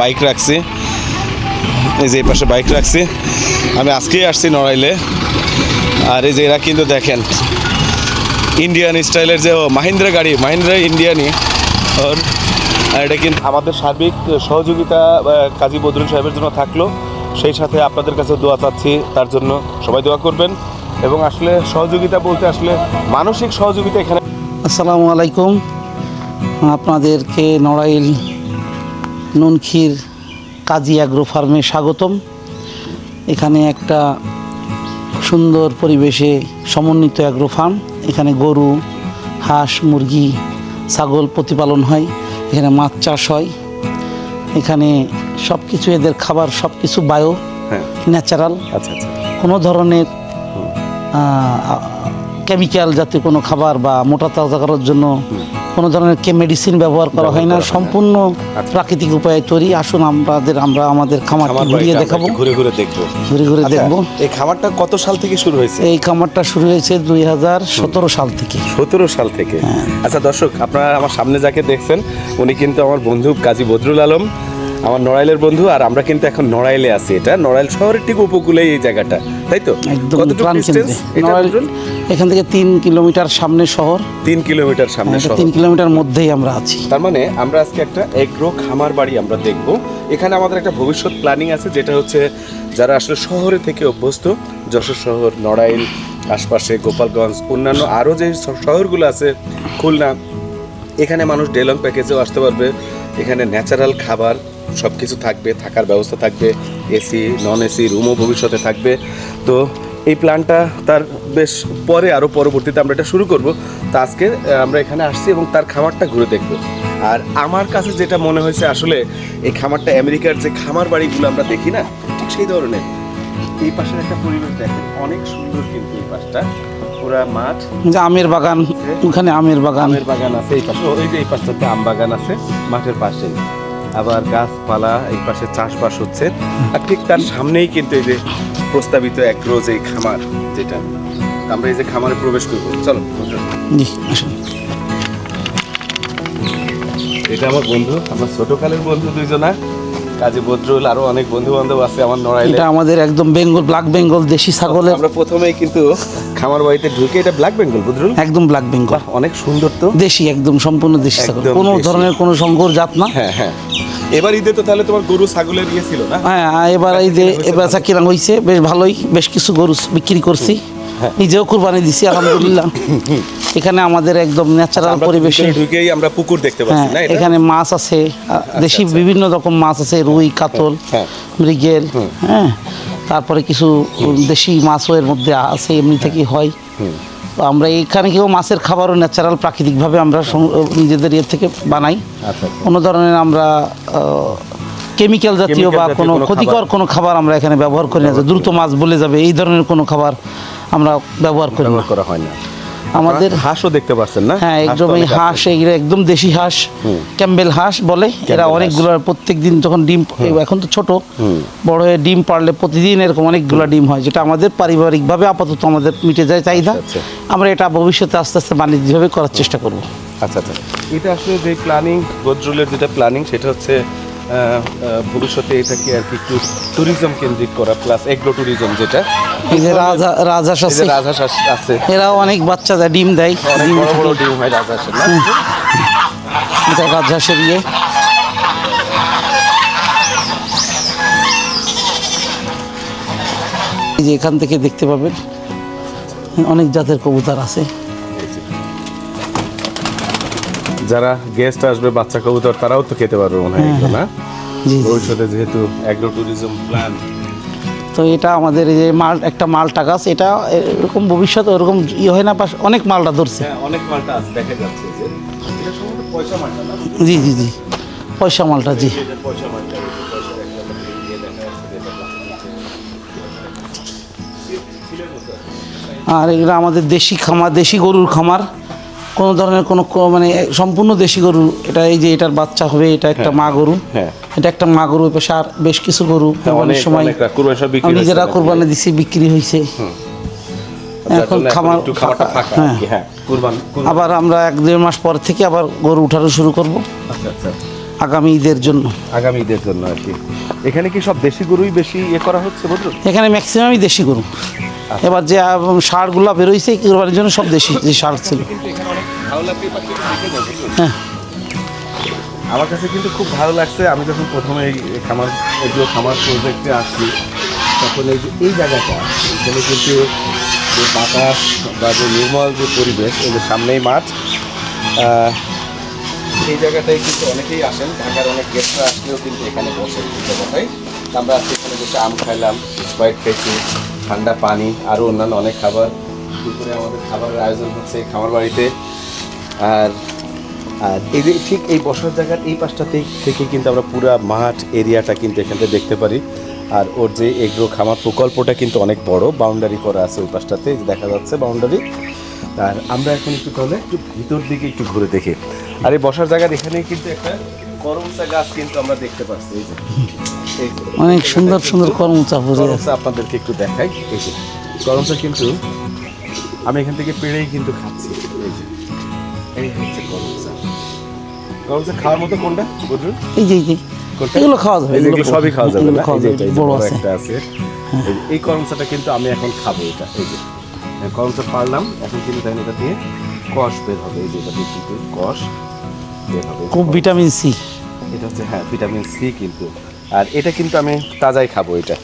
Bike রাখছি, এই যে এই পাশে বাইক রাখছি। আমি আজকেই আসছি নড়াইলে। আর এই যে এরা কিন্তু দেখেন ইন্ডিয়ান স্টাইলের যে মাহিন্দ্রা গাড়ি, মাহিন্দ্রা ইন্ডিয়ানই ওর। আর এটা কিন্তু আমাদের সার্বিক সহযোগিতা কাজী বদরুল সাহেবের জন্য থাকলো, সেই সাথে আপনাদের কাছে দোয়া চাচ্ছি, তার জন্য সবাই দোয়া করবেন। এবং আসলে সহযোগিতা বলতে আসলে মানসিক সহযোগিতা এখানে। আসসালামু আলাইকুম, আপনাদেরকে নড়াইল নুনখির কাজী অ্যাগ্রো ফার্মে স্বাগতম। এখানে একটা সুন্দর পরিবেশে সমন্বিত অ্যাগ্রো ফার্ম। এখানে গরু, হাঁস, মুরগি, ছাগল প্রতিপালন হয়, এখানে মাছ চাষ হয়। এখানে সব কিছু, এদের খাবার সব কিছু বায়ো ন্যাচারাল। আচ্ছা আচ্ছা, কোনো ধরনের কেমিক্যাল জাতীয় কোনো খাবার বা মোটা তাজা করার জন্য কোনো ধরনের মেডিসিন ব্যবহার করা হয় না, সম্পূর্ণ প্রাকৃতিক উপায়ে তৈরি। আসুন আমরা আমাদের খামারটি ঘুরিয়ে দেখাবো, ঘুরে দেখবো। এই খামারটা কত সাল থেকে শুরু হয়েছে? এই খামারটা শুরু হয়েছে 2017 সাল থেকে। 17 সাল থেকে। আচ্ছা দর্শক, আপনারা আমার সামনে যাকে দেখছেন উনি কিন্তু আমার বন্ধু কাজী বদরুল আলম, আমার নড়াইলের বন্ধু। আর আমরা কিন্তু এখন নড়াইলে আছি, এটা নড়াইল শহরের ঠিক উপকূলেই এই জায়গাটা, তাই তো? একদম কতটুকু ডিসটেন্স এখান থেকে 3 কিলোমিটার সামনে শহর। 3 কিলোমিটার সামনে শহর, 3 কিলোমিটার মধ্যেই আমরা আছি। তার মানে আমরা আজকে একটা এগ্রো খামার বাড়ি আমরা দেখব। এখানে আমাদের একটা ভবিষ্যৎ প্ল্যানিং আছে, যেটা হচ্ছে যারা আসলে শহরে থেকে অভ্যস্ত, যশোর শহর, নড়াইল, আশপাশে গোপালগঞ্জ, অন্যান্য আরও যে শহরগুলো আছে, খুলনা, এখানে মানুষ ডে লং প্যাকেজেও আসতে পারবে। এখানে ন্যাচারাল খাবার সব কিছু থাকবে, থাকার ব্যবস্থা থাকবে, এসি নন এসি রুমও ভবিষ্যতে থাকবে। তো এই প্ল্যানটা তার বেশ পরে, আরও পরবর্তীতে আমরা এটা শুরু করব। তো আজকে আমরা এখানে আসছি এবং তার খামারটা ঘুরে দেখব। আর আমার কাছে যেটা মনে হয়েছে, আসলে এই খামারটা আমেরিকার যে খামার বাড়িগুলো আমরা দেখি না, ঠিক সেই ধরনের। এই পাশের একটা পরিবেশ দেখেন, অনেক সুন্দর কিন্তু এই পাশটা, পুরা মাঠ, আমের বাগান, ওখানে আমের বাগান আছে। এই পাশে ওই যে এই পাশটাতে আম বাগান আছে মাঠের পাশেই, আবার গাছপালা, এই পাশে চাষবাস হচ্ছে। আর ঠিক তার সামনেই কিন্তু এই যে প্রস্তাবিত অ্যাগ্রো যে খামার, যেটা আমরা এই যে খামারে প্রবেশ করবো। চলো, এটা আমার বন্ধু, আমার ছোটকালের বন্ধু দুইজনা, কাজী বদরুল, আরো অনেক বন্ধু বান্ধব আছে আমার নড়াইলে। এটা আমাদের একদম বেঙ্গল, ব্ল্যাক বেঙ্গল দেশি ছাগলের। আমরা প্রথমেই কিন্তু খামার বাড়িতে ঢুকে, এটা ব্ল্যাক বেঙ্গল বদরুল, একদম ব্ল্যাক বেঙ্গল, অনেক সুন্দর তো, দেশি, একদম সম্পূর্ণ দেশি ছাগল, কোনো ধরনের কোনো সংকর জাত না। হ্যাঁ হ্যাঁ। এবার ঈদে তো তাহলে তোমার গরু ছাগলের ইয়ে ছিল না? হ্যাঁ, এবার ঈদে এবার কিনা হয়েছে, বেশ ভালোই, বেশ কিছু গরু বিক্রি করছি, নিজেও কুরবানি দিছি আলহামদুলিল্লাহ। এখানে আমাদের একদম ন্যাচারাল পরিবেশে ঢুকেই আমরা পুকুর দেখতে পাচ্ছি না? এখানে মাছ আছে, দেশি বিভিন্ন রকম মাছ আছে, রুই, কাতল, মৃগেল, হ্যাঁ, তারপরে কিছু দেশি মাছও এর মধ্যে আছে, এমনি থেকেই হয়। তো আমরা এখানে কেউ মাছের খাবারও ন্যাচারাল প্রাকৃতিকভাবে আমরা নিজেদের ইয়ে থেকে বানাই। কোনো ধরনের আমরা কেমিক্যাল জাতীয় বা কোনো ক্ষতিকর কোনো খাবার আমরা এখানে ব্যবহার করি না, যে দ্রুত মাছ বলে যাবে এই ধরনের কোনো খাবার আমরা ব্যবহার করা হয় না। আমাদের হাঁসও দেখতে পাচ্ছেন না? হ্যাঁ, একদম এই হাঁস, এইগুলো একদম দেশি হাঁস, ক্যাম্বেল হাঁস বলে। এরা অনেকগুলো প্রত্যেক দিন যখন ডিম, এখন তো ছোট, বড় হয়ে ডিম পারলে প্রতিদিন এরকম অনেকগুলো ডিম হয়, যেটা আমাদের পারিবারিকভাবে আপাতত আমাদের মিটে যায় চাহিদা। আমরা এটা ভবিষ্যতে আস্তে আস্তে বাণিজ্যিকভাবে করার চেষ্টা করব। আচ্ছা আচ্ছা, এটা আসলে যে প্ল্যানিং, বদরুলের যেটা প্ল্যানিং, সেটা হচ্ছে ভবিষ্যতে এটাকে আর কি একটু ট্যুরিজম কেন্দ্রিক করা, প্লাস এগ্রো ট্যুরিজম, যেটা এই যে রাজহাঁস আছে, এরাও অনেক বাচ্চা দেয়, ডিম দেয়, বড় বড় ডিম হয় রাজহাঁসের। এটা রাজহাঁসের ইয়ে। এই যে এখান থেকে দেখতে পাবেন অনেক জাতের কবুতর আছে। যারা গেস্ট আসবে, বাচ্চা কবুতর, তারাও তো খেতে পারবে মনে হয়, না? ভবিষ্যতে যেহেতু অ্যাগ্রো ট্যুরিজম প্ল্যান। তো এটা আমাদের এই যে একটা মালটা গাছ, এটা এরকম ভবিষ্যতে ওরকম ইয়ে হয় না, অনেক মালটা ধরছে, অনেক মালটা আছে দেখা যাচ্ছে। যে এটা সম্ভবত পয়সা মালটা না? জি জি জি, পয়সা মালটা, জি। পয়সা মালটা, আর এগুলো আমাদের দেশি খামার, দেশি গরুর খামার, কোনো ধরনের কোনো মানে সম্পূর্ণ দেশি গরু। এটা এই যে এটার বাচ্চা হবে, এটা একটা মা গরু, এটা একটা মা গরু, পেশা আর বেশ কিছু গরু অনেক সময় নিজেরা কোরবানি দিছি, বিক্রি হয়েছে। এখন খামার আবার আমরা 1-1.5 মাস পর থেকে আবার গরু উঠানো শুরু করব। আগামী ঈদের জন্য। আগামী ঈদের জন্য আর কি। এখানে কি সব দেশি গরুই বেশি করা হচ্ছে বদরুল? এখানে ম্যাক্সিমামই দেশি গরু। এবার যে ষাঁড়গুলো বেরোইছে কোরবানির জন্য সব দেশি যে ষাঁড় ছিল। কিন্তু এখানে অনেক ভালো লাগছে, এই পাশে একটু দেখে যাও বদরুল। হ্যাঁ, আমার কাছে কিন্তু খুব ভালো লাগছে। আমি যখন প্রথমে এই খামার প্রজেক্টে আসছি, তখন এই জায়গাটা এখানে কিন্তু যে বাতাস বা যে নির্মল যে পরিবেশ, এই যে সামনেই মাঠ, এই জায়গাটায় কিন্তু অনেকেই আসেন, ঢাকার অনেক গেস্টরা আসলেও কিন্তু এখানে বসেন এই জায়গাটায়। আমরা আজকে এখানে বসে আম খাইলাম, স্প্রাইট খাইছি, ঠান্ডা পানি, আরও অন্যান্য অনেক খাবার। দুপুরে আমাদের খাবারের আয়োজন হচ্ছে এই খামার বাড়িতে। আর আর এই যে ঠিক এই বসার জায়গার এই পাশটা থেকে কিন্তু আমরা পুরো মাঠ এরিয়াটা কিন্তু এখান থেকে দেখতে পারি। আর ওর যে এগ্রো খামার প্রকল্পটা কিন্তু অনেক বড়, বাউন্ডারি করা আছে ওই পাশটাতে, এই যে দেখা যাচ্ছে বাউন্ডারি। আর আমরা এখন একটু তাহলে একটু ভিতর দিকে একটু ঘুরে দেখি। আর এই বসার জায়গার এখানে কিন্তু একটা করমচা গাছ কিন্তু আমরা দেখতে পাচ্ছি। এই যে অনেক সুন্দর সুন্দর করমচা ফুল করমচা আপনাদেরকে একটু দেখাই। এই যে করমচা কিন্তু আমি এখান থেকে পেড়েই কিন্তু খাচ্ছি। এই যে এই হচ্ছে করমচা। করমচা খাওয়ার মতো কোনটা বদরুল? এই যে কোনটা? এগুলো খাওয়া যাবে, এগুলো সবই খাওয়া যাবে না? এই যে এটা, এই যে বড় বড় আছে। একটা আছে। এই করমচাটা কিন্তু আমি এখন খাবো। এটা এই যে করমচা পারলাম, এখন কিন্তু তাই এটা দিয়ে কষ বের হবে। এই যে এটা দিয়ে কিন্তু কষ বের হবে, খুব ভিটামিন সি। এটা হচ্ছে হ্যাঁ ভিটামিন সি কিন্তু। আর এটা কিন্তু আমি তাজাই খাবো এটা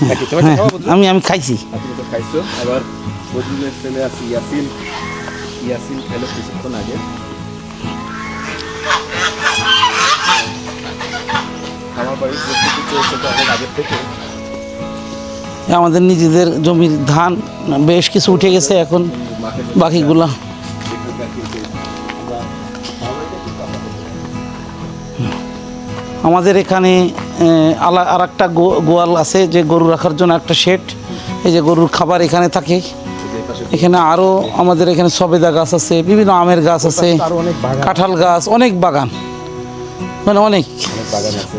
নাকি? তুমি এটা হ্যাঁ, খাওয়া বদরুল? আমি খাইছি। আপনি তো খাইছো। আবার বদরুলের ছেলে আছে ইয়াসিন খেলো কিছুক্ষণ আগে। আমার বাড়ির প্রস্তুতি চলছে তো অনেক আগের থেকে। আমাদের নিজেদের জমির ধান বেশ কিছু উঠে গেছে, এখন বাকিগুলা আমাদের এখানে আর একটা গোয়াল আছে, যে গরু রাখার জন্য একটা শেড। এই যে গরুর খাবার এখানে থাকে। এখানে আরও আমাদের এখানে সবেদা গাছ আছে, বিভিন্ন আমের গাছ আছে, কাঁঠাল গাছ, অনেক বাগান, মানে অনেক বাগান আছে।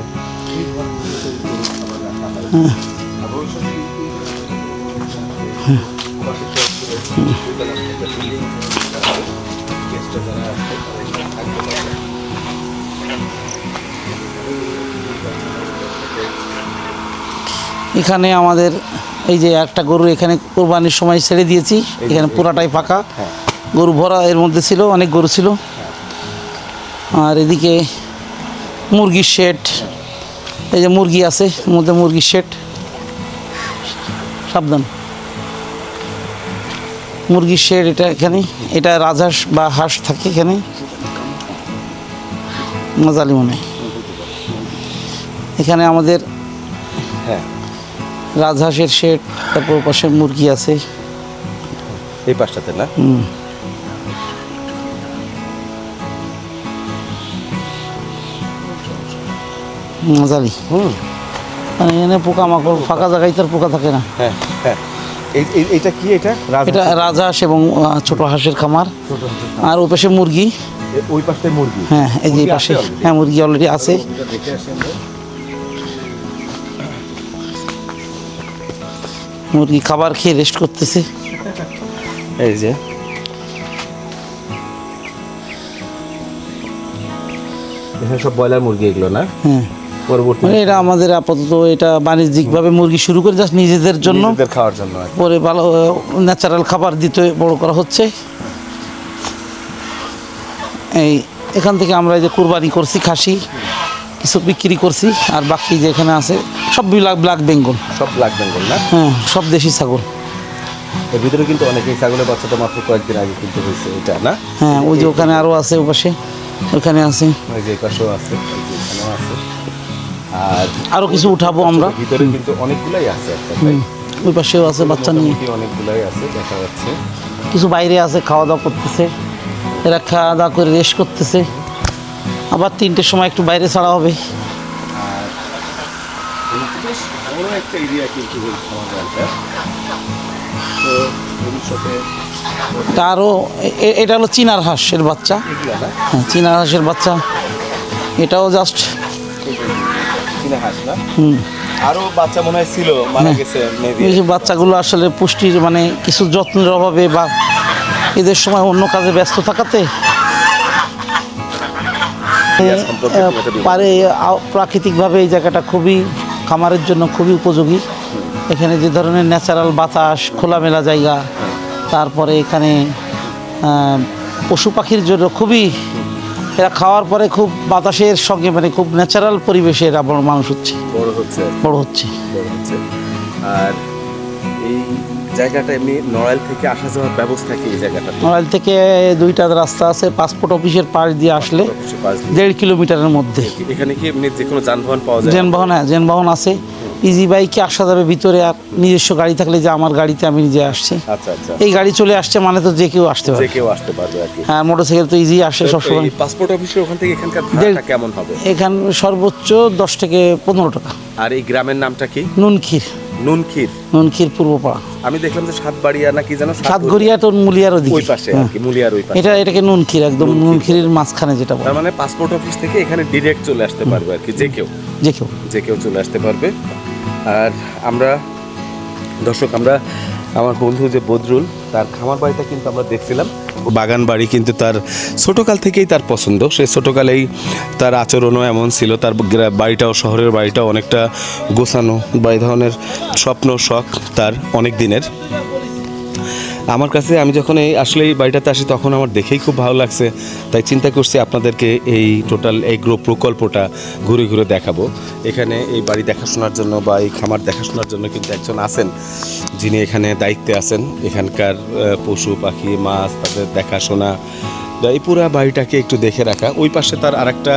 এখানে আমাদের এই যে একটা গরু এখানে কোরবানির সময় ছেড়ে দিয়েছি। এখানে পুরাটাই ফাঁকা, গরু ভরা এর মধ্যে ছিল, অনেক গরু ছিল। আর এদিকে মুরগির শেড, এই যে মুরগি আছে এর মধ্যে, মুরগির শেড। সাবধান, মুরগির শেড এটা। এখানে এটা রাজহাঁস বা হাঁস থাকে এখানে, মজালি মনে হয়। এখানে আমাদের হ্যাঁ রাজহাঁসের শেড, তারপর পাশে মুরগি আছে এই পাশটাতে না? মজালি। মানে এখানে পোকামাকড়, ফাঁকা জায়গায় তার পোকা থাকে না। হ্যাঁ হ্যাঁ। এইটা কি? এটা এটা রাজহাঁস এবং ছোট হাঁসের খামার। আর ওই পাশে মুরগি, ওই পাশে মুরগি। হ্যাঁ এই যে পাশে, হ্যাঁ মুরগি অলরেডি আছে। মুরগি খাবার খেয়ে রেস্ট করতেছে। এই যে এখানে সব ব্রয়লার মুরগি এগুলো না? হ্যাঁ, পরবর্তী মানে এটা আমাদের আপাতত এটা বাণিজ্যিকভাবে মুরগি শুরু করে জাস্ট নিজেদের জন্য, নিজেদের খাওয়ার জন্য। পরে ভালো ন্যাচারাল খাবার দিতে বড় করা হচ্ছে। এই এখান থেকে আমরা এই যে কুরবানি করছি, খাসি কিছু বিক্রি করছি, আর বাকি যে এখানে আছে সব ব্ল্যাক বেঙ্গল, সব ব্ল্যাক বেঙ্গল না? হ্যাঁ সব দেশি ছাগল। এর ভিতরে কিন্তু অনেকেই ছাগলের বাচ্চাটা মাত্র কয়েকদিন আগে কিন্তু হয়েছে এটা না? হ্যাঁ ওই যে ওখানে আরও আছে, ও পাশে ওখানে আছে, ওই যে পাশেও আছে, ওই যে এখানেও আছে। আর আরও কিছু উঠাবো আমরা। ভিতরে কিন্তু অনেকগুলাই আছে একটা, ওই পাশেও আছে বাচ্চা নিয়ে, মোটামুটি অনেকগুলাই আছে দেখা যাচ্ছে। কিছু বাইরে আছে, খাওয়া দাওয়া করতেছে। এরা খাওয়া দাওয়া করে রেস্ট করতেছে। আবার 3টের সময় একটু বাইরে ছাড়া হবে। বেশ বড় একটা এরিয়া কিন্তু আমার বাড়িটা। তো ভবিষ্যতে আরও এটা হলো চীনার হাঁসের বাচ্চা। এগুলো না? হ্যাঁ চীনার হাঁসের বাচ্চা, এটাও জাস্ট চীনা হাঁস না? আরো বাচ্চা মনে হয় ছিল, মারা গেছে মেবি। এই যে বাচ্চাগুলো আসলে পুষ্টির মানে কিছু যত্নের অভাবে বা এদের সময় অন্য কাজে ব্যস্ত থাকাতে ইতিহাস সম্পর্কে তুমি একটা বিবরণ পারে প্রাকৃতিকভাবে এই জায়গাটা খুবই খামারের জন্য খুবই উপযোগী। এখানে যে ধরনের ন্যাচারাল বাতাস, খোলামেলা জায়গা, তারপরে এখানে পশু পাখির জন্য খুবই, এরা খাওয়ার পরে খুব বাতাসের সঙ্গে মানে খুব ন্যাচারাল পরিবেশে এরা মানুষ হচ্ছে, বড় হচ্ছে। বড় হচ্ছে। আর এই জায়গাটা এমনি নড়াইল থেকে আসা যাওয়ার ব্যবস্থা কি এই জায়গাটা? নড়াইল থেকে 2টা রাস্তা আছে, পাসপোর্ট অফিসের পাশ দিয়ে আসলে 1.5 কিলোমিটারের মধ্যে। এখানে কি এমনি যে কোনো যানবাহন পাওয়া যায়? যানবাহন আছে, ইজি বাইকে আসা যাবে ভিতরে। আর নিজস্ব গাড়ি থাকলে, যে আমার গাড়িতে আমি নিজে আসছি, আচ্ছা আচ্ছা, এই গাড়ি চলে আসছে মানে তো যে কেউ আসতে যে পারে, কেউ আসতে পারবে আর কি। হ্যাঁ মোটরসাইকেল তো ইজি আসে সবসময়। পাসপোর্ট অফিসে ওখান থেকে এখানকার ভাড়াটা কেমন হবে? এখান সর্বোচ্চ 10 থেকে 15 টাকা। আর এই গ্রামের নামটা কি? নুনক্ষীর পূর্বপাড়া। আমি দেখলাম যে সাতবাড়িয়া না কি জানো, সাতঘরিয়া তো মুলিয়ার ওই ওদিকে, পাশে আর কি, মুলিয়ার ওই পাশে। এটাকে নুনক্ষীর, একদম নুনক্ষীরের মাঝখানে যেটা বলে। তার মানে পাসপোর্ট অফিস থেকে এখানে ডিরেক্ট চলে আসতে পারবে আর কি, যে কেউ চলে আসতে পারবে। আর আমরা দর্শক, আমার বন্ধু যে বদরুল, তার খামার বাড়িটা কিন্তু আমরা দেখছিলাম। বাগান বাড়ি কিন্তু তার ছোটোকাল থেকেই তার পছন্দ। সে ছোটোকালেই তার আচরণও এমন ছিল। তার বাড়িটাও, শহরের বাড়িটাও অনেকটা গোছানো বা এই ধরনের স্বপ্ন শখ তার অনেক দিনের। আমার কাছে, আমি যখন আসলে এই বাড়িটাতে আসি তখন আমার দেখেই খুব ভালো লাগছে, তাই চিন্তা করছি আপনাদেরকে এই টোটাল এগ্রো প্রকল্পটা ঘুরে ঘুরে দেখাবো। এখানে এই বাড়ি দেখাশোনার জন্য বা এই খামার দেখাশোনার জন্য কিন্তু একজন আছেন, যিনি এখানে দায়িত্বে আছেন। এখানকার পশু পাখি, মাছ, তাদের দেখাশোনা, এই পুরো বাড়িটাকে একটু দেখে রাখা। ওই পাশে তার আরেকটা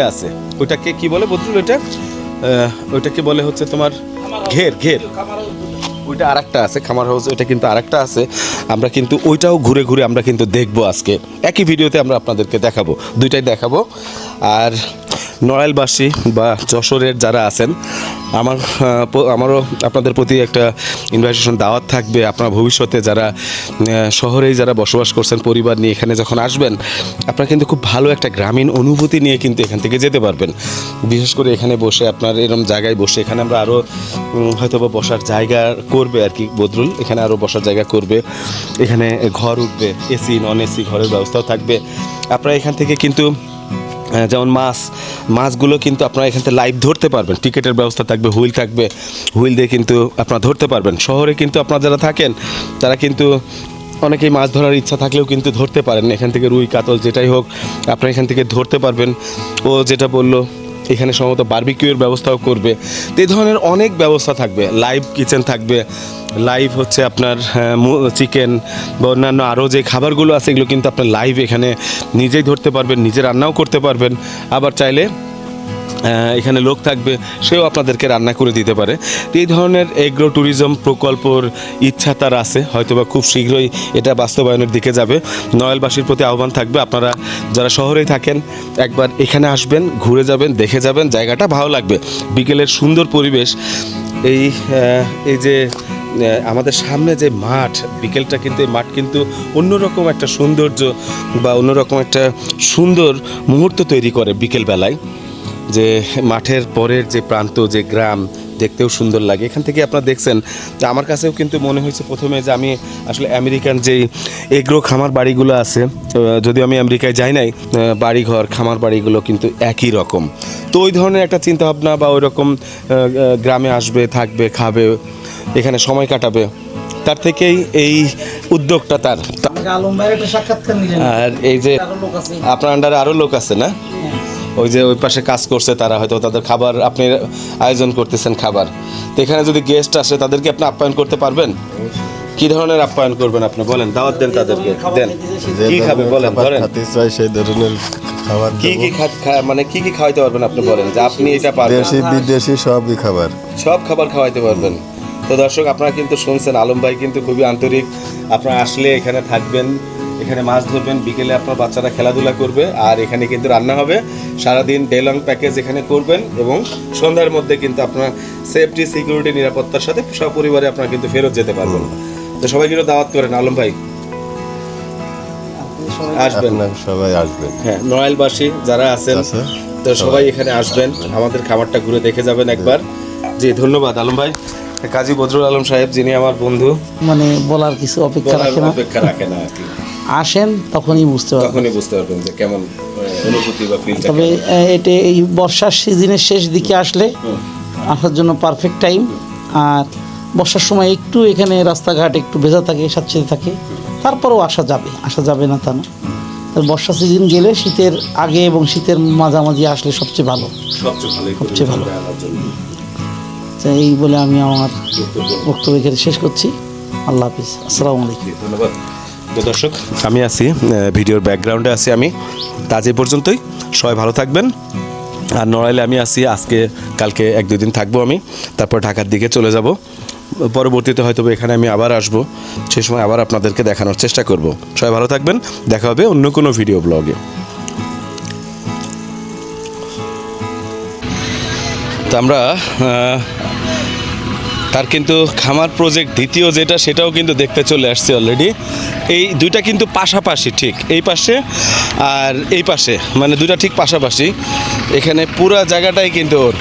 আছে, ওইটাকে কি বলে বদরুল? ওইটাকে বলে হচ্ছে তোমার ঘের। ওইটা আরেকটা আছে, খামার হাউস, ওইটা কিন্তু আরেকটা আছে। আমরা কিন্তু ওইটাও ঘুরে ঘুরে আমরা কিন্তু দেখবো আজকে, একই ভিডিওতে আমরা আপনাদেরকে দেখাবো, দুইটাই দেখাবো। আর নড়াইলবাসী বা যশোরের যারা আছেন, আমারও আপনাদের প্রতি একটা ইনভাইটেশন, দাওয়াত থাকবে। আপনারা ভবিষ্যতে যারা শহরেই যারা বসবাস করছেন পরিবার নিয়ে, এখানে যখন আসবেন আপনারা কিন্তু খুব ভালো একটা গ্রামীণ অনুভূতি নিয়ে কিন্তু এখান থেকে যেতে পারবেন। বিশেষ করে এখানে বসে, আপনার এরকম জায়গায় বসে, এখানে আমরা আরও হয়তো বা বসার জায়গা করবে আর কি বদরুল, এখানে আরও বসার জায়গা করবে। এখানে ঘর উঠবে, এসি নন এসি ঘরের ব্যবস্থাও থাকবে। আপনারা এখান থেকে কিন্তু যেমন মাছগুলো কিন্তু আপনারা এখান থেকে লাইভ ধরতে পারবেন। টিকিটের ব্যবস্থা থাকবে, হুইল দিয়ে কিন্তু আপনারা ধরতে পারবেন। শহরে কিন্তু আপনারা যারা থাকেন তারা কিন্তু অনেকেই মাছ ধরার ইচ্ছা থাকলেও কিন্তু ধরতে পারেন। এখান থেকে রুই, কাতল যেটাই হোক আপনারা এখান থেকে ধরতে পারবেন। ও যেটা বললো, এখানে সম্ভবত বারবিকিউর ব্যবস্থাও করবে। তো এই ধরনের অনেক ব্যবস্থা থাকবে। লাইভ কিচেন থাকবে, লাইভ হচ্ছে আপনার চিকেন বা অন্যান্য আরও যে খাবারগুলো আছে এগুলো কিন্তু আপনার লাইভ এখানে নিজেই ধরতে পারবেন, নিজে রান্নাও করতে পারবেন। আবার চাইলে এখানে লোক থাকবে, সেও আপনাদেরকে রান্না করে দিতে পারে। তো এই ধরনের এগ্রো ট্যুরিজম প্রকল্পর ইচ্ছা তার আছে, হয়তোবা খুব শীঘ্রই এটা বাস্তবায়নের দিকে যাবে। নড়াইলবাসীর প্রতি আহ্বান থাকবে, আপনারা যারা শহরেই থাকেন একবার এখানে আসবেন, ঘুরে যাবেন, দেখে যাবেন, জায়গাটা ভালো লাগবে। বিকেলের সুন্দর পরিবেশ, এই যে আমাদের সামনে যে মাঠ, বিকেলটা কিন্তু এই মাঠ কিন্তু অন্যরকম একটা সৌন্দর্য বা অন্যরকম একটা সুন্দর মুহূর্ত তৈরি করে বিকেলবেলায়। যে মাঠের পরের যে প্রান্ত, যে গ্রাম, দেখতেও সুন্দর লাগে। এখান থেকে আপনারা দেখছেন যে আমার কাছেও কিন্তু মনে হয়েছে প্রথমে যে আমি আসলে আমেরিকান যেই এগ্রো খামার বাড়িগুলো আছে, যদিও আমি আমেরিকায় যাই নাই, বাড়িঘর খামার বাড়িগুলো কিন্তু একই রকম। তো ওই ধরনের একটা চিন্তাভাবনা বা ওই রকম গ্রামে আসবে, থাকবে, খাবে, এখানে সময় কাটাবে, তার থেকেই এই উদ্যোগটা তার। আর এই যে আপনার আন্ডারে আরও লোক আছে না, ওই যে ওই পাশে কাজ করছে, তারা হয়তো তাদের খাবার আপনি আয়োজন করতেছেন খাবার। তো এখানে যদি গেস্ট আসে তাদেরকে আপনি আপ্যায়ন করতে পারবেন? কি ধরনের আপ্যায়ন করবেন আপনি বলেন, দাওয়াত দেন তাদেরকে, দেন কি খাবে বলেন, ধরেন সেই ধরনের খাবার, কি মানে কি খাওয়াইতে পারবেন আপনি বলেন, যে আপনি এটা পারবেন। দেশি বিদেশি সবই খাবার, সব খাবার খাওয়াইতে পারবেন। তো দর্শক, আপনারা কিন্তু শুনছেন, আলম ভাই কিন্তু খুবই আন্তরিক। আপনারা আসলে এখানে থাকবেন, এখানে মাছ ধরবেন, বিকেলে আপনার বাচ্চারা খেলাধুলা করবে, আর এখানে কিন্তু রান্না হবে। সারাদিন ডে লং প্যাকেজ এখানে করবেন এবং সন্ধ্যার মধ্যে কিন্তু আপনার সেফটি, সিকিউরিটি, নিরাপত্তার সাথে সপরিবারে আপনারা কিন্তু ফেরত যেতে পারবেন। তো সবাই কিন্তু দাওয়াত করেন, আলম ভাই আসবেন, সবাই আসবেন। হ্যাঁ, নড়াইলবাসী যারা আছেন তো সবাই এখানে আসবেন, আমাদের খামারটা ঘুরে দেখে যাবেন একবার। জি, ধন্যবাদ আলম ভাই। কাজী বদরুল আলম সাহেব, যিনি আমার বন্ধু, মানে বলার কিছু অপেক্ষা রাখে না, আর কি। আসেন তখনই বুঝতে পারবেন যে কেমন অনুভূতি বা ফিলটা? তবে এটা এই বর্ষার সিজনের শেষ দিকে আসলে আসার জন্য পারফেক্ট টাইম। আর বর্ষার সময় একটু এখানে রাস্তাঘাট একটু ভেজা থাকে, স্যাঁতসেঁতে থাকে, তারপরেও আসা যাবে না তা না। তবে বর্ষা সিজন গেলে শীতের আগে এবং শীতের মাঝামাঝি আসলে সবচেয়ে ভালো। সবচেয়ে ভালো। তো এই বলে আমি আমার বক্তব্য এখানে শেষ করছি। আল্লাহ হাফিজ, আসসালামু আলাইকুম। ধন্যবাদ। তো দর্শক, আমি আছি ভিডিওর ব্যাকগ্রাউন্ডে আছি আমি। আজ এই পর্যন্তই, সবাই ভালো থাকবেন। আর নড়াইলে আমি আছি আজকে, কালকে 1-2 দিন থাকবো আমি, তারপর ঢাকার দিকে চলে যাব। পরবর্তীতে হয়তো এখানে আমি আবার আসব, সেই সময় আবার আপনাদেরকে দেখানোর চেষ্টা করব। সবাই ভালো থাকবেন, দেখা হবে অন্য কোনো ভিডিও ব্লগে। তো আমরা তার কিন্তু খামার প্রজেক্ট দ্বিতীয় যেটা, সেটাও কিন্তু দেখতে চলে আসছে অলরেডি। এই দুইটা কিন্তু পাশাপাশি, ঠিক এই পাশে আর এই পাশে, মানে দুইটা ঠিক পাশাপাশি। এখানে পুরা জায়গাটাই কিন্তু ওর।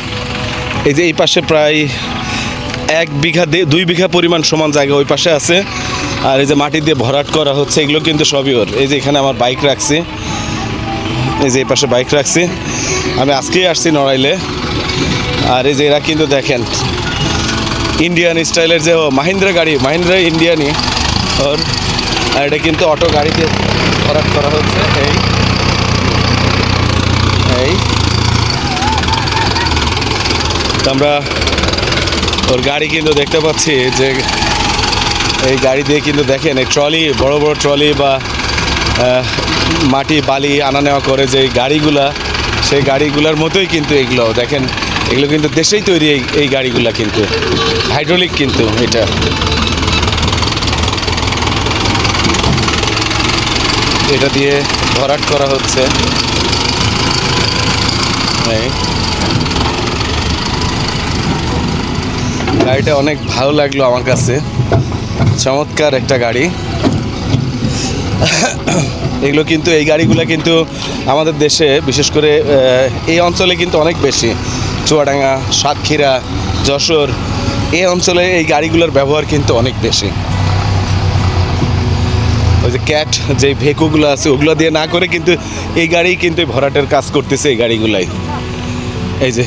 এই যে এই পাশে প্রায় 1 বিঘা 2 বিঘা পরিমাণ সমান জায়গা ওই পাশে আছে। আর এই যে মাটি দিয়ে ভরাট করা হচ্ছে, এগুলো কিন্তু সবই ওর। এই যে এখানে আমার বাইক রাখছি, এই যে এই পাশে বাইক রাখছি, আমি আজকেই আসছি নড়াইলে। আর এই যে এরা কিন্তু দেখেন ইন্ডিয়ান স্টাইলের যে মাহিন্দ্রা গাড়ি, মাহিন্দ্রা ইন্ডিয়ানই ওর। আর এটা কিন্তু অটো গাড়িতে ভরাট করা হচ্ছে। এই তো আমরা ওর গাড়ি কিন্তু দেখতে পাচ্ছি যে এই গাড়ি দিয়ে কিন্তু দেখেন এই ট্রলি, বড় বড় ট্রলি বা মাটি বালি আনা নেওয়া করে যে গাড়িগুলা, সেই গাড়িগুলোর মতোই কিন্তু এগুলো দেখেন। এগুলো কিন্তু দেশেই তৈরি, এই গাড়িগুলা কিন্তু হাইড্রোলিক কিন্তু এটা। এটা দিয়ে ভরাট করা হচ্ছে। গাড়িটা অনেক ভালো লাগলো আমার কাছে, চমৎকার একটা গাড়ি। এগুলো কিন্তু, এই গাড়িগুলো কিন্তু আমাদের দেশে বিশেষ করে এই অঞ্চলে কিন্তু অনেক বেশি। চুয়াডাঙ্গা, সাতক্ষীরা, যশোর, এই অঞ্চলে এই গাড়িগুলোর ব্যবহার কিন্তু অনেক বেশি। ওই যে ক্যাট যে ভেকুগুলো আছে ওগুলো দিয়ে না করে কিন্তু এই গাড়ি কিন্তু ভরাটের কাজ করতেছে এই গাড়িগুলাই। এই যে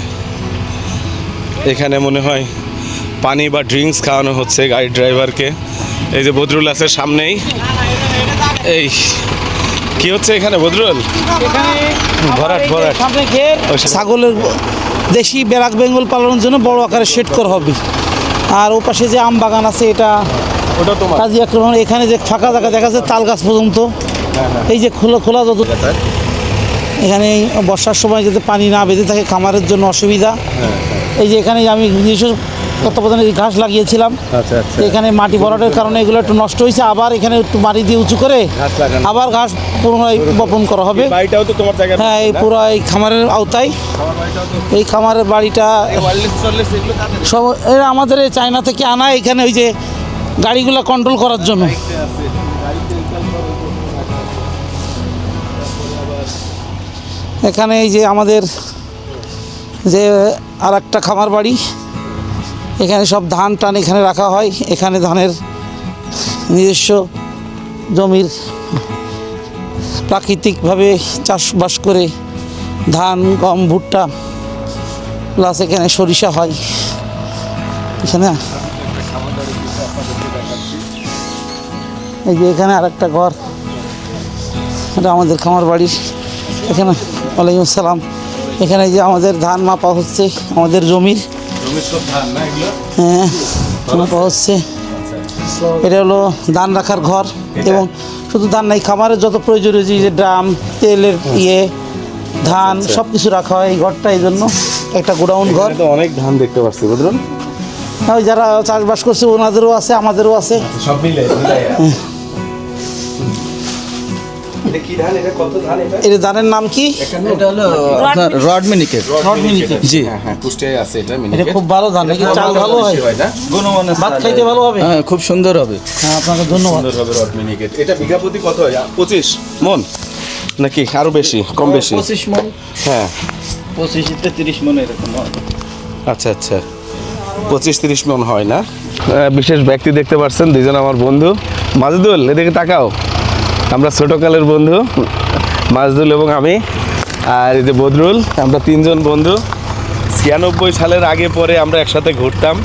এখানে মনে হয় পানি বা ড্রিঙ্কস খাওয়ানো হচ্ছে গাড়ির ড্রাইভারকে। এই যে বদরুল আছে সামনেই। এই কি হচ্ছে এখানে বদরুল? ভরাট ভরাট। সামনে ঘের, ছাগলের দেশি ব্ল্যাক বেঙ্গল পালনের জন্য বড় আকারে শেড করা হবে। আর ও পাশে যে আম বাগান আছে, এটা ওটা তোমার? কাজী আকরাম। এখানে যে ফাঁকা জায়গা দেখা যাচ্ছে তাল গাছ পর্যন্ত, এই যে খোলা যত, এখানে বর্ষার সময় যাতে পানি না বেঁধে থাকে খামারের জন্য অসুবিধা। এই যে এখানে আমি নিজস্ব তত্ত্বাবধানে ঘাস লাগিয়েছিলাম। আচ্ছা আচ্ছা। এখানে মাটি ভরাটের কারণে এগুলো একটু নষ্ট হয়েছে, আবার এখানে একটু মাটি দিয়ে উঁচু করে আবার ঘাস পুনরায় বপন করা হবে। বাড়িটাও তো তোমার জায়গা? হ্যাঁ, এই পুরো এই খামারের আওতায়। এই খামারের বাড়িটা সব এরা আমাদের এই চায়না থেকে আনা, এখানে ওই যে গাড়িগুলো কন্ট্রোল করার জন্য। এখানে এই যে আমাদের যে আর একটা খামার বাড়ি, এখানে সব ধান টান এখানে রাখা হয়। এখানে ধানের নিজস্ব জমির প্রাকৃতিকভাবে চাষবাস করে ধান, গম, ভুট্টা, প্লাস এখানে সরিষা হয়। এখানে এই যে এখানে আর একটা ঘর, এটা আমাদের খামার বাড়ির। এখানে ওয়ালাইকুম আসসালাম। এখানে যে আমাদের ধান মাপা হচ্ছে, আমাদের জমির। হ্যাঁ, মাপা হচ্ছে। এটা হলো ধান রাখার ঘর। এবং শুধু ধান নাই, খামারের যত প্রয়োজনীয় যে ড্রাম, তেলের ধান সব কিছু রাখা হয় এই ঘরটা। এই জন্য একটা গোডাউন ঘর। অনেক ধান দেখতে পাচ্ছি বুঝলেন। ওই যারা চাষবাস করছে ওনাদেরও আছে, আমাদেরও আছে, সব মিলে। এটা কি ধান? এটা কত ধান? এটা ধানের নাম কি? এটা হলো আপনার রড মিনিকেট। জি হ্যাঁ, কুষ্টিয়ায় আছে এটা। এটা খুব ভালো ধান, নাকি চাল ভালো হয়, না? গুণমানের ভাত খাইতে ভালো হবে। হ্যাঁ, খুব সুন্দর হবে। হ্যাঁ, আপনাকে ধন্যবাদ। সুন্দর হবে রড মিনিকেট। এটা বিঘা প্রতি কত হয়? 25 মন নাকি আরো বেশি, কম বেশি? 25 মন। হ্যাঁ, 25-30 মন এরকম হয়। আচ্ছা আচ্ছা, 25-30 মন হয় না? বিশেষ ব্যক্তি দেখতে পাচ্ছেন, দুজন আমার বন্ধু। মাজেদুল, এদিকে তাকাও। আমরা ছোটকালের বন্ধু মাজেদুল এবং আমি। আর এই যে বদরুল, আমরা তিনজন বন্ধু। 96 সালের আগে পরে আমরা একসাথে ঘুরতাম।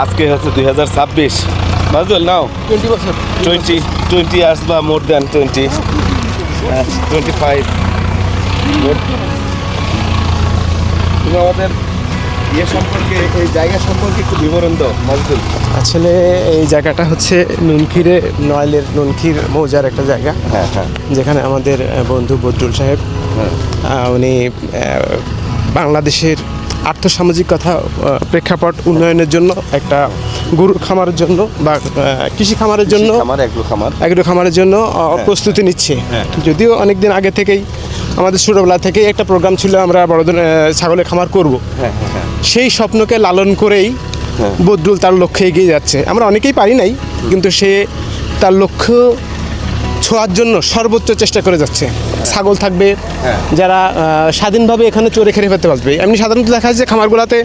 আজকে হচ্ছে 2026। বদরুল নাও 20 বছর 20 ইয়ার্স বা মোর দ্যান 25। তুমি আমাদের ইয়ে সম্পর্কে, এই জায়গা সম্পর্কে একটু বিবরণ দাও মজদুল। আসলে এই জায়গাটা হচ্ছে নুনখিরে, নয়লের নুনখির মৌজার একটা জায়গা, হ্যাঁ হ্যাঁ যেখানে আমাদের বন্ধু বদরুল সাহেব উনি বাংলাদেশের আর্থসামাজিক প্রেক্ষাপট উন্নয়নের জন্য একটা গরুর খামারের জন্য বা কৃষি খামারের জন্য, এগ্রো খামারের জন্য প্রস্তুতি নিচ্ছে। যদিও অনেক দিন আগে থেকেই আমাদের ছোটোবেলা থেকেই একটা প্রোগ্রাম ছিল আমরা বড়দের ছাগলের খামার করব। সেই স্বপ্নকে লালন করেই বদরুল তার লক্ষ্যে এগিয়ে যাচ্ছে। আমরা অনেকেই পারি নাই, কিন্তু সে তার লক্ষ্য ছোঁয়ার জন্য সর্বোচ্চ চেষ্টা করে যাচ্ছে। ছাগল থাকবে যারা স্বাধীনভাবে এখানে চরে খেয়ে ফেলতে পারবে। এমনি সাধারণত দেখা যায় যে খামারগুলোতে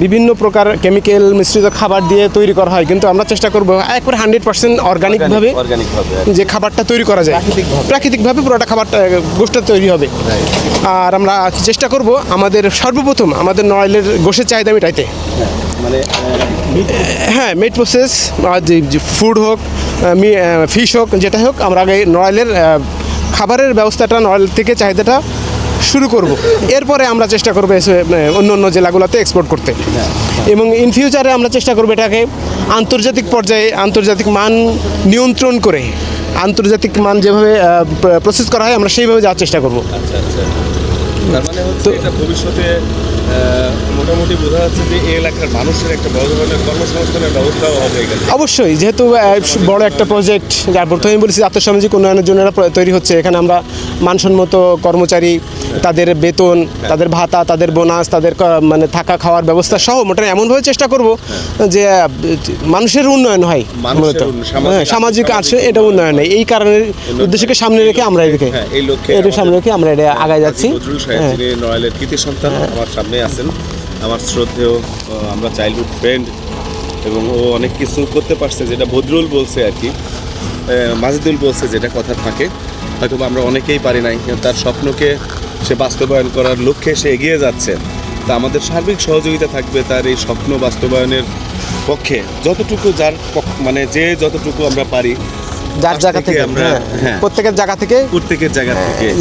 বিভিন্ন প্রকার কেমিক্যাল মিশ্রিত খাবার দিয়ে তৈরি করা হয়, কিন্তু আমরা চেষ্টা করবো একবারে 100% অর্গানিকভাবে যে খাবারটা তৈরি করা যায়, প্রাকৃতিকভাবে পুরোটা খাবারটা গোষ্ঠটা তৈরি হবে। আর আমরা চেষ্টা করব আমাদের সর্বপ্রথম আমাদের নয়লের গোশের চাহিদা মেটাইতে। হ্যাঁ, মিট প্রসেস, যে ফুড হোক, ফিশ হোক, যেটা হোক, আমরা আগে নয়লের খাবারের ব্যবস্থাটা নয়ল থেকে চাহিদাটা শুরু করব। এরপরে আমরা চেষ্টা করবো অন্য অন্য জেলাগুলোতে এক্সপোর্ট করতে, এবং ইন ফিউচারে আমরা চেষ্টা করবো এটাকে আন্তর্জাতিক পর্যায়ে আন্তর্জাতিক মান নিয়ন্ত্রণ করে আন্তর্জাতিক মান যেভাবে প্রসেস করা হয় আমরা সেইভাবে যাওয়ার চেষ্টা করব। তার মানে হচ্ছে এটা ভবিষ্যতে মোটামুটি বোঝা যাচ্ছে যে এই এলাকার মানুষের একটা বড় ধরনের কর্মসংস্থানের ব্যবস্থাও হবে এখানে। অবশ্যই, যেহেতু বড় একটা প্রজেক্ট, যার প্রথমেই বলেছি আর্থসামাজিক উন্নয়নের জন্য এটা তৈরি হচ্ছে। এখানে আমরা মানসম্মত কর্মচারী, তাদের বেতন, তাদের ভাতা, তাদের বোনাস, তাদের মানে থাকা খাওয়ার ব্যবস্থা সহ মোটামুটি এমনভাবে চেষ্টা করব যে মানুষের উন্নয়ন হয়, মূলত সামাজিক আছে এটা উন্নয়ন হয়। এই কারণে উদ্দেশ্যকে সামনে রেখে আমরা এদিকে এটা সামনে রেখে আমরা এটা আগায় যাচ্ছি। যিনি নয়লের কৃতি সন্তান আমার সামনে আছেন, আমার শ্রদ্ধেয়, আমরা চাইল্ডহুড ফ্রেন্ড, এবং ও অনেক কিছু করতে পারছে যেটা বদরুল বলছে আর কি, মাজেদুল বলছে যেটা কথার ফাঁকে হয়তো আমরা অনেকেই পারি নাই, কিন্তু তার স্বপ্নকে সে বাস্তবায়ন করার লক্ষ্যে সে এগিয়ে যাচ্ছে। তা আমাদের সার্বিক সহযোগিতা থাকবে তার এই স্বপ্ন বাস্তবায়নের পক্ষে যতটুকু মানে যে যতটুকু আমরা পারি, যার জায়গা থেকে আমরা প্রত্যেকের জায়গা থেকে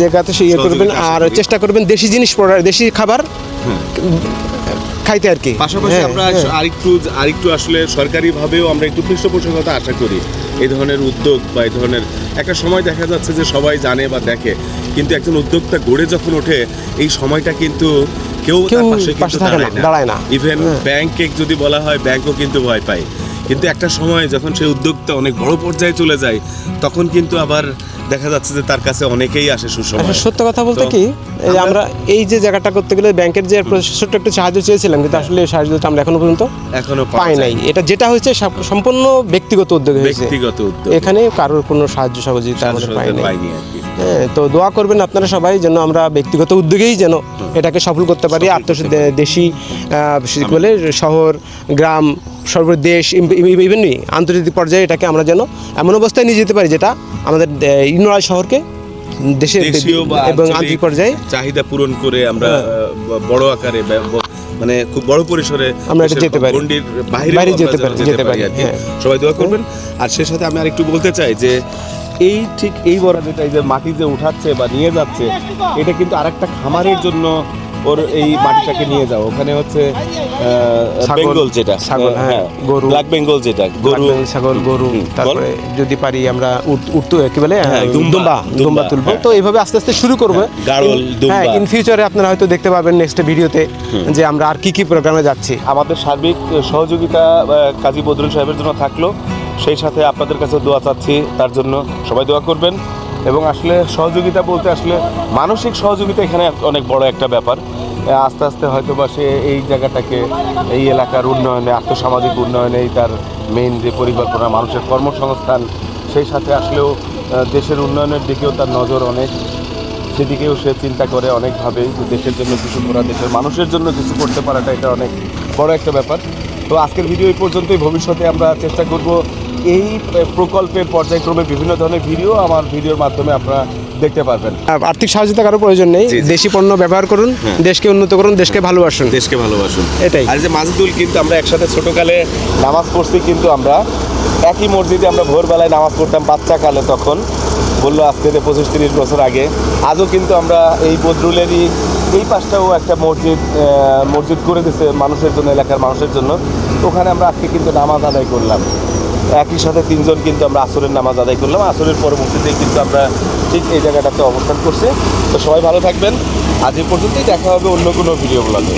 জায়গাতে ইয়ে করবেন, আর চেষ্টা করবেন দেশি জিনিস, দেশি খাবার খাইতে আর কি। পাশাপাশি আমরা আরেকটু আসলে সরকারিভাবেও আমরা একটু পৃষ্ঠপোষকতা আশা করি এই ধরনের উদ্যোগ বা এই ধরনের। একটা সময় দেখা যাচ্ছে যে সবাই জানে বা দেখে, কিন্তু একজন উদ্যোক্তা গড়ে যখন ওঠে এই সময়টা কিন্তু কেউ তার পাশে কিন্তু দাঁড়ায় না। ইভেন ব্যাংকে যদি বলা হয় ব্যাংকও কিন্তু ভয় পায়। কিন্তু একটা সময় যখন সেই উদ্যোক্তা অনেক বড় পর্যায়ে চলে যায় তখন কিন্তু আবার দেখা যাচ্ছে যে তার কাছে অনেকেই আসে সুসময়। সত্য কথা বলতে কি, আমরা এই যে জায়গাটা করতে গেলে ব্যাংকের যে ছোট্ট একটু সাহায্য চেয়েছিলাম, কিন্তু আসলে সাহায্যটা আমরা এখনো পর্যন্ত পাই নাই। এটা যেটা হয়েছে সম্পূর্ণ ব্যক্তিগত উদ্যোগ হয়েছে, এখানে কারোর কোনো সাহায্য সহযোগিতা আমাদের পাই নাই। হ্যাঁ, তো দোয়া করবেন আপনারা সবাই যেন আমরা ব্যক্তিগত উদ্যোগেই যেন এটাকে সফল করতে পারি। দেশি বলে শহর, গ্রাম, সর্বদেশ, ইভেনই আন্তর্জাতিক পর্যায়ে এটাকে আমরা যেন এমন অবস্থায় নিয়ে যেতে পারি যেটা আমাদের নড়াইল শহরকে দেশের এবং আন্তর্জাতিক পর্যায়ে চাহিদা পূরণ করে আমরা বড় আকারে মানে খুব বড় পরিসরে আমরা এটা যেতে পারি, বাইরে যেতে পারি। সবাই দোয়া করবেন। আর সে সাথে আমি আরেকটু বলতে চাই যে ঠিক এই বড় যেটা এই যে মাটি যে উঠাচ্ছে বা নিয়ে যাচ্ছে, এটা কিন্তু আরেকটা খামারের জন্য ওর এই মাটিটাকে নিয়ে যাও। ওখানে হচ্ছে বেঙ্গল যেটা গরু, ব্ল্যাক বেঙ্গল যেটা গরু, ছাগল, গরু, তারপরে যদি পারি আমরা কি বলে দুম্বা তুলবো। তো এইভাবে আস্তে আস্তে শুরু করবো। হ্যাঁ, ইন ফিউচারে আপনারা হয়তো দেখতে পাবেন নেক্সট ভিডিওতে যে আমরা আর কি প্রোগ্রামে যাচ্ছি। আমাদের সার্বিক সহযোগিতা কাজী বদরুল সাহেবের জন্য থাকলো, সেই সাথে আপনাদের কাছে দোয়া চাচ্ছি, তার জন্য সবাই দোয়া করবেন। এবং আসলে সহযোগিতা বলতে আসলে মানসিক সহযোগিতা এখানে অনেক বড় একটা ব্যাপার। আস্তে আস্তে হয়তো বা সে এই জায়গাটাকে, এই এলাকার উন্নয়নে, আর্থসামাজিক উন্নয়নেই তার মেইন যে পরিকল্পনা, মানুষের কর্মসংস্থান, সেই সাথে আসলেও দেশের উন্নয়নের দিকেও তার নজর অনেক, সেদিকেও সে চিন্তা করে অনেকভাবে যে দেশের জন্য কিছু করা, দেশের মানুষের জন্য কিছু করতে পারাটা এটা অনেক বড় একটা ব্যাপার। তো আজকের ভিডিও এই পর্যন্তই। ভবিষ্যতে আমরা চেষ্টা করব এই প্রকল্পের পর্যায়ক্রমে বিভিন্ন ধরনের ভিডিও আমার ভিডিওর মাধ্যমে আপনারা দেখতে পারবেন। আর্থিক সহযোগিতা কারো প্রয়োজন নেই, জি, জি। দেশি পণ্য ব্যবহার করুন, দেশকে উন্নত করুন, দেশকে ভালোবাসুন। দেশকে ভালোবাসুন, এটাই। আর যে মাজেদুল কিন্তু আমরা একসাথে ছোটকালে নামাজ পড়ছি, কিন্তু আমরা একই মসজিদে আমরা ভোরবেলায় নামাজ পড়তাম বাচ্চাকালে, তখন বললো আজকে 25-30 বছর আগে। আজও কিন্তু আমরা এই বদরুলেরই এই পাশটাও একটা মসজিদ করে দিছে মানুষের জন্য, এলাকার মানুষের জন্য। ওখানে আমরা আজকে কিন্তু নামাজ আদায় করলাম, একই সাথে 3 জন কিন্তু আমরা আসরের নামাজ আদায় করলাম। আসরের পরবর্তীতেই কিন্তু আমরা ঠিক এই জায়গাটাতে অবস্থান করছি। তো সবাই ভালো থাকবেন, আজ এই পর্যন্তই, দেখা হবে অন্য কোনো ভিডিও ব্লগে।